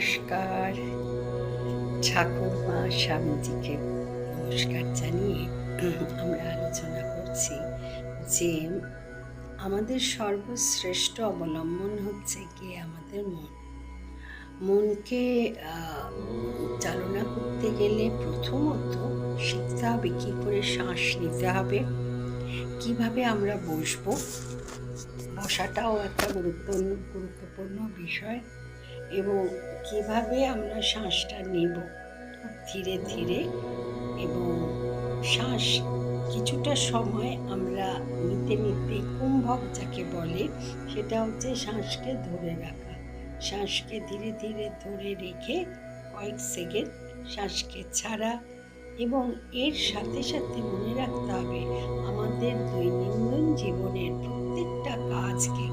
নমস্কার। ঠাকুরমা স্বামীজিকে নমস্কার জানিয়ে আমরা আলোচনা করছি যে আমাদের সর্বশ্রেষ্ঠ অবলম্বন হচ্ছে গিয়ে আমাদের মনকে চালনা করতে গেলে প্রথমত শিখতে হবে কী করে শ্বাস নিতে হবে, কিভাবে আমরা বসবো। বসাটাও একটা গুরুত্বপূর্ণ বিষয়, এবং কিভাবে আমরা শ্বাসটা নেব ধীরে ধীরে, এবং শ্বাস কিছুটা সময় আমরা নিতে নিতে কুম্ভক যাকে বলে, সেটা হচ্ছে শ্বাসকে ধরে রাখা। শ্বাসকে ধীরে ধীরে ধরে রেখে কয়েক সেকেন্ড শ্বাসকে ছাড়া, এবং এর সাথে সাথে মনে রাখতে হবে আমাদের দৈনন্দিন জীবনের প্রত্যেকটা কাজকে